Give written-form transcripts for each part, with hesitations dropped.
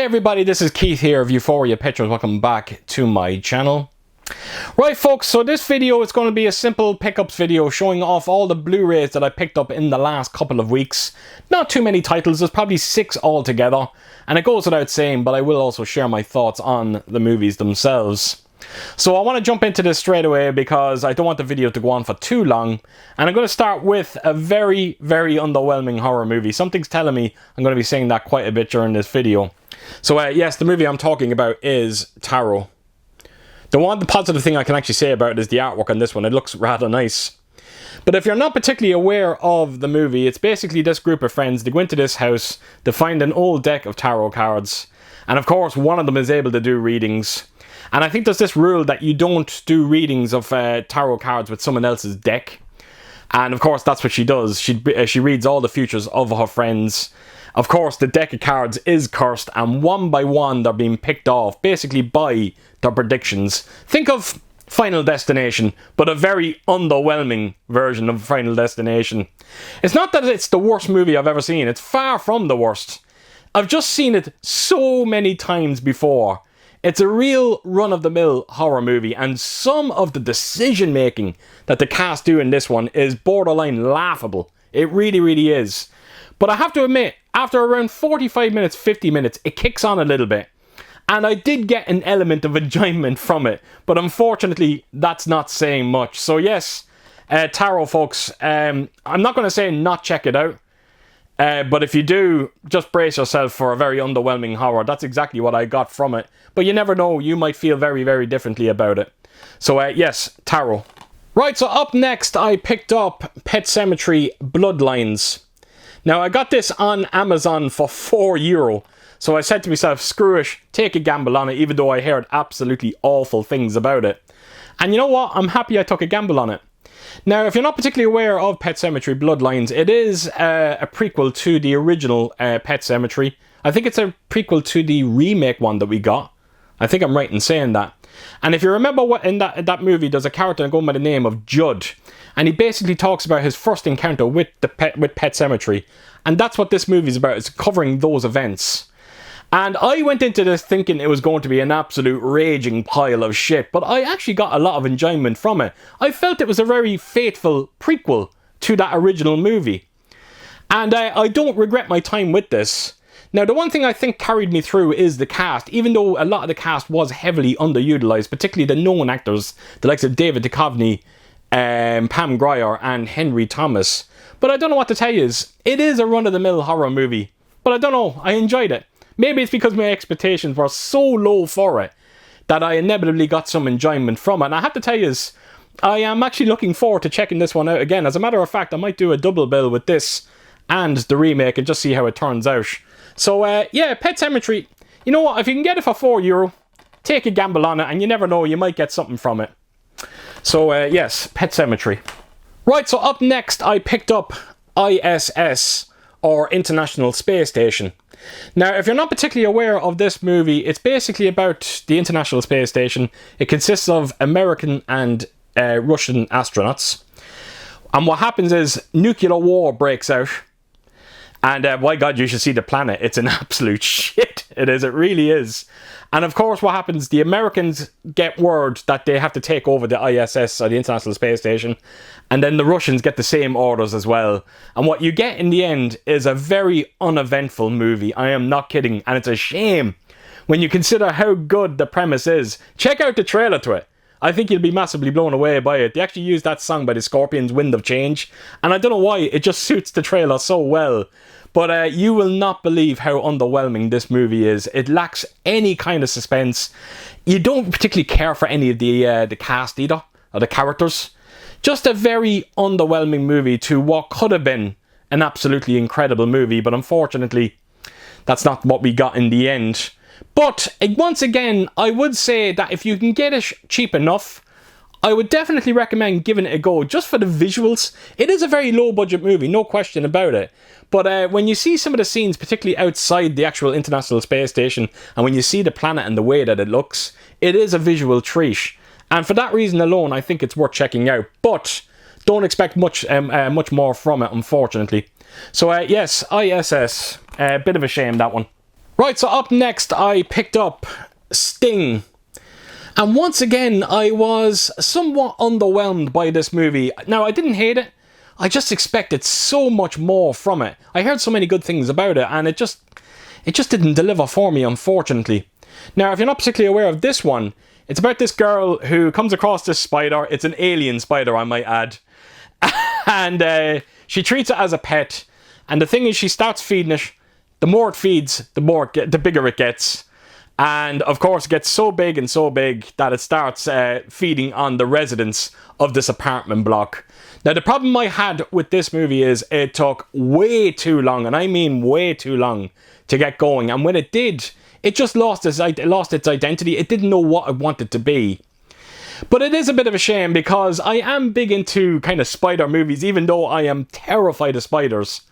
Hey everybody, this is Keith here of Euphoria Pictures. Welcome back to my channel. Right folks, so this video is going to be a simple pickups video showing off all the Blu-rays that I picked up in the last couple of weeks. Not too many titles, there's probably 6 altogether. And it goes without saying, but I will also share my thoughts on the movies themselves. So I want to jump into this straight away because I don't want the video to go on for too long. And I'm going to start with a very, very underwhelming horror movie. Something's telling me I'm going to be saying that quite a bit during this video. So yes, the movie I'm talking about is Taro. The positive thing I can actually say about it is the artwork on this one. It looks rather nice. But if you're not particularly aware of the movie, it's basically this group of friends. They go into this house, they find an old deck of tarot cards. And of course, one of them is able to do readings. And I think there's this rule that you don't do readings of tarot cards with someone else's deck. And of course, that's what she does. She reads all the futures of her friends. Of course, the deck of cards is cursed, and one by one they're being picked off, basically by their predictions. Think of Final Destination, but a very underwhelming version of Final Destination. It's not that it's the worst movie I've ever seen, it's far from the worst. I've just seen it so many times before. It's a real run-of-the-mill horror movie, and some of the decision-making that the cast do in this one is borderline laughable. It really, really is. But I have to admit, after around 45 minutes, 50 minutes, it kicks on a little bit. And I did get an element of enjoyment from it, but unfortunately, that's not saying much. So yes, Taro folks, I'm not going to say not check it out. But if you do, just brace yourself for a very underwhelming horror. That's exactly what I got from it. But you never know, you might feel very, very differently about it. So yes, Taro. Right, so up next, I picked up Sematary Bloodlines. Now, I got this on Amazon for €4. So I said to myself, screw it, take a gamble on it, even though I heard absolutely awful things about it. And you know what? I'm happy I took a gamble on it. Now, if you're not particularly aware of Sematary Bloodlines, it is a prequel to the original Sematary. I think it's a prequel to the remake one that we got. I think I'm right in saying that. And if you remember what in that movie, there's a character going by the name of Judd. And he basically talks about his first encounter with Sematary. And that's what this movie is about. It's covering those events. And I went into this thinking it was going to be an absolute raging pile of shit, but I actually got a lot of enjoyment from it. I felt it was a very faithful prequel to that original movie. And I don't regret my time with this. Now, the one thing I think carried me through is the cast, even though a lot of the cast was heavily underutilized, particularly the known actors, the likes of David Duchovny, Pam Grier, and Henry Thomas. But I don't know what to tell you, it is a run-of-the-mill horror movie. But I don't know, I enjoyed it. Maybe it's because my expectations were so low for it that I inevitably got some enjoyment from it. And I have to tell you, I am actually looking forward to checking this one out again. As a matter of fact, I might do a double bill with this and the remake and just see how it turns out. So, yeah, Sematary, you know what? If you can get it for €4, take a gamble on it, and you never know, you might get something from it. So, yes, Sematary. Right, so up next, I picked up I.S.S, or International Space Station. Now, if you're not particularly aware of this movie, it's basically about the International Space Station. It consists of American and Russian astronauts. And what happens is, nuclear war breaks out. And by God, you should see the planet. It's an absolute shit. It is. It really is. And of course, what happens? The Americans get word that they have to take over the ISS, or the International Space Station. And then the Russians get the same orders as well. And what you get in the end is a very uneventful movie. I am not kidding. And it's a shame when you consider how good the premise is. Check out the trailer to it. I think you'll be massively blown away by it. They actually used that song by the Scorpions, Wind of Change. And I don't know why, it just suits the trailer so well. But you will not believe how underwhelming this movie is. It lacks any kind of suspense. You don't particularly care for any of the cast either, or the characters. Just a very underwhelming movie to what could have been an absolutely incredible movie. But unfortunately, that's not what we got in the end. But once again, I would say that if you can get it cheap enough, I would definitely recommend giving it a go, just for the visuals. It is a very low budget movie, no question about it. But when you see some of the scenes, particularly outside the actual International Space Station, and when you see the planet and the way that it looks, it is a visual treat. And for that reason alone, I think it's worth checking out. But don't expect much more from it, unfortunately. So yes, I.S.S, a bit of a shame, that one. Right, so up next I picked up Sting. And once again, I was somewhat underwhelmed by this movie. Now, I didn't hate it. I just expected so much more from it. I heard so many good things about it, and it just didn't deliver for me, unfortunately. Now, if you're not particularly aware of this one, it's about this girl who comes across this spider. It's an alien spider, I might add. And she treats it as a pet. And the thing is, she starts feeding it. The more it feeds, the bigger it gets. And of course, it gets so big that it starts feeding on the residents of this apartment block. Now, the problem I had with this movie is it took way too long, and I mean way too long, to get going. And when it did, it just lost its identity. It didn't know what it wanted to be. But it is a bit of a shame, because I am big into kind of spider movies, even though I am terrified of spiders.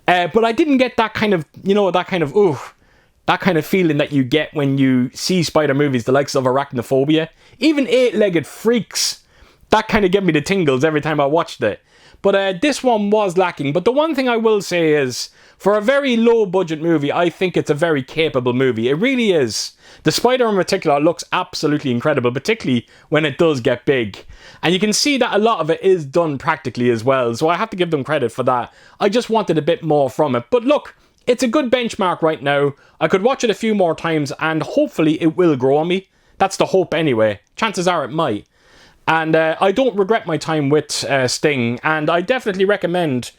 But I didn't get that kind of, that kind of feeling that you get when you see spider movies, the likes of Arachnophobia. Even Eight-Legged Freaks, that kind of gave me the tingles every time I watched it. But this one was lacking. But the one thing I will say is, for a very low-budget movie, I think it's a very capable movie. It really is. The spider in particular looks absolutely incredible, particularly when it does get big. And you can see that a lot of it is done practically as well, so I have to give them credit for that. I just wanted a bit more from it. But look, it's a good benchmark right now. I could watch it a few more times, and hopefully it will grow on me. That's the hope anyway. Chances are it might. And I don't regret my time with Sting, and I definitely recommend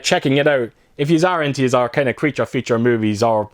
checking it out if you are into our kind of creature feature movies or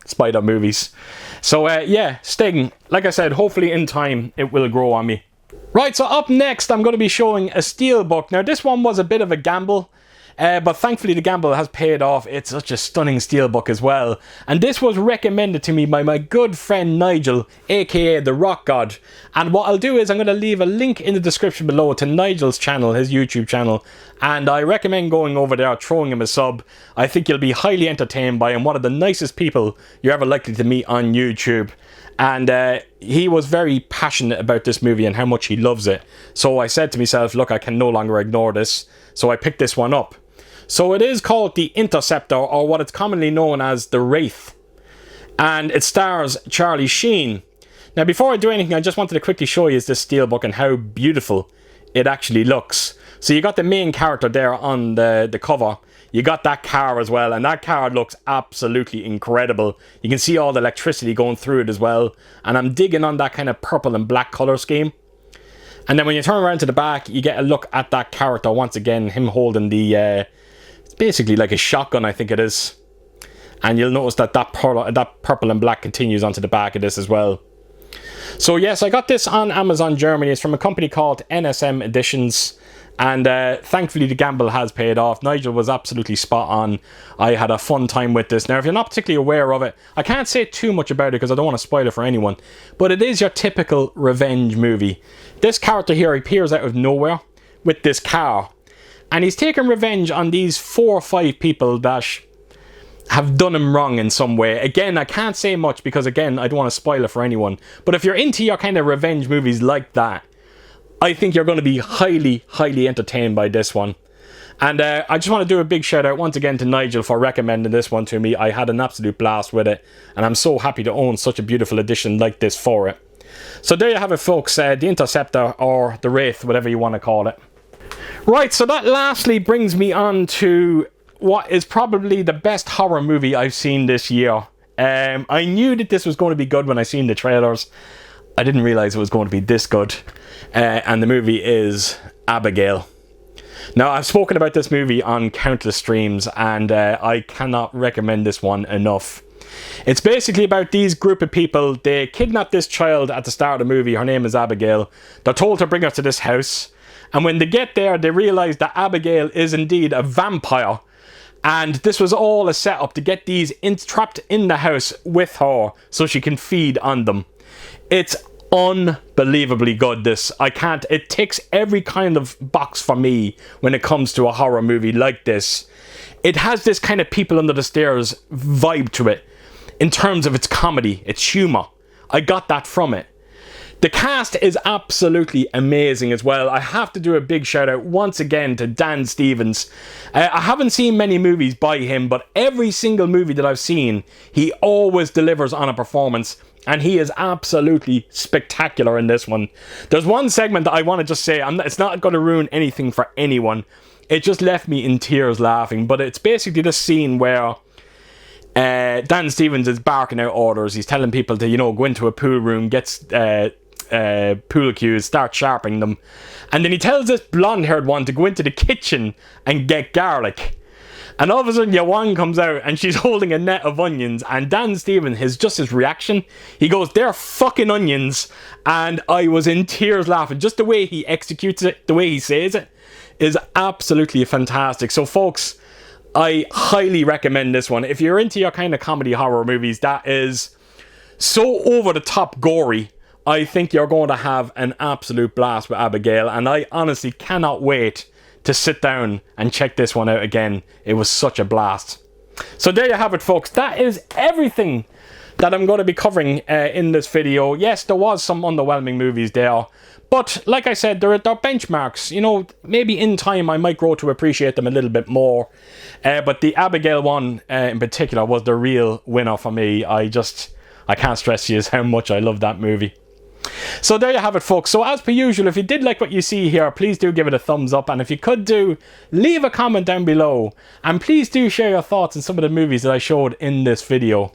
spider movies. So yeah, Sting, like I said, hopefully in time it will grow on me. Right, so up next I'm going to be showing a Steelbook. Now this one was a bit of a gamble, but thankfully the gamble has paid off. It's such a stunning Steelbook as well. And this was recommended to me by my good friend Nigel, aka the Rockgod. And what I'll do is I'm going to leave a link in the description below to Nigel's channel, his YouTube channel. And I recommend going over there, throwing him a sub. I think you'll be highly entertained by him. One of the nicest people you're ever likely to meet on YouTube. And he was very passionate about this movie and how much he loves it. So I said to myself, look, I can no longer ignore this. So I picked this one up. So it is called the Interceptor, or what it's commonly known as the Wraith. And it stars Charlie Sheen. Now before I do anything, I just wanted to quickly show you this Steelbook and how beautiful it actually looks. So you got the main character there on the cover. You got that car as well, and that car looks absolutely incredible. You can see all the electricity going through it as well. And I'm digging on that kind of purple and black colour scheme. And then when you turn around to the back, you get a look at that character once again, him holding the... it's basically like a shotgun, I think it is. And you'll notice that that purple and black continues onto the back of this as well. So yes, I got this on Amazon Germany. It's from a company called NSM Editions. And thankfully the gamble has paid off. Nigel was absolutely spot on. I had a fun time with this. Now if you're not particularly aware of it, I can't say too much about it because I don't want to spoil it for anyone. But it is your typical revenge movie. This character here appears out of nowhere with this car. And he's taking revenge on these 4 or 5 people that have done him wrong in some way. Again, I can't say much because, again, I don't want to spoil it for anyone. But if you're into your kind of revenge movies like that, I think you're going to be highly, highly entertained by this one. And I just want to do a big shout out once again to Nigel for recommending this one to me. I had an absolute blast with it. And I'm so happy to own such a beautiful edition like this for it. So there you have it, folks. The Interceptor, or the Wraith, whatever you want to call it. Right, so that lastly brings me on to what is probably the best horror movie I've seen this year. I knew that this was going to be good when I seen the trailers. I didn't realise it was going to be this good. And the movie is Abigail. Now, I've spoken about this movie on countless streams, and I cannot recommend this one enough. It's basically about these group of people. They kidnap this child at the start of the movie. Her name is Abigail. They're told to bring her to this house. And when they get there, they realise that Abigail is indeed a vampire. And this was all a setup to get these trapped in the house with her so she can feed on them. It's unbelievably good, this. It ticks every kind of box for me when it comes to a horror movie like this. It has this kind of people under the stairs vibe to it in terms of its comedy, its humour. I got that from it. The cast is absolutely amazing as well. I have to do a big shout out once again to Dan Stevens. I haven't seen many movies by him, but every single movie that I've seen, he always delivers on a performance, and he is absolutely spectacular in this one. There's one segment that I want to just say, it's not going to ruin anything for anyone. It just left me in tears laughing, but it's basically this scene where Dan Stevens is barking out orders. He's telling people to, go into a pool room, get pool cues, start sharpening them. And then he tells this blonde-haired one to go into the kitchen and get garlic. And all of a sudden, Yawan comes out and she's holding a net of onions. And Dan Stevens, his reaction, he goes, "They're fucking onions." And I was in tears laughing. Just the way he executes it, the way he says it, is absolutely fantastic. So, folks, I highly recommend this one. If you're into your kind of comedy horror movies that is so over-the-top gory, I think you're going to have an absolute blast with Abigail. And I honestly cannot wait to sit down and check this one out again. It was such a blast. So there you have it, folks. That is everything that I'm going to be covering in this video. Yes, there was some underwhelming movies there, but like I said, they're benchmarks. Maybe in time I might grow to appreciate them a little bit more. But the Abigail one in particular was the real winner for me. I can't stress to you how much I love that movie. So there you have it, folks. So as per usual, if you did like what you see here, please do give it a thumbs up, and if you could leave a comment down below, and please do share your thoughts on some of the movies that I showed in this video.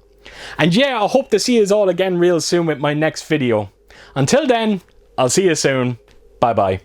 And yeah, I hope to see you all again real soon with my next video. Until then, I'll see you soon. Bye bye.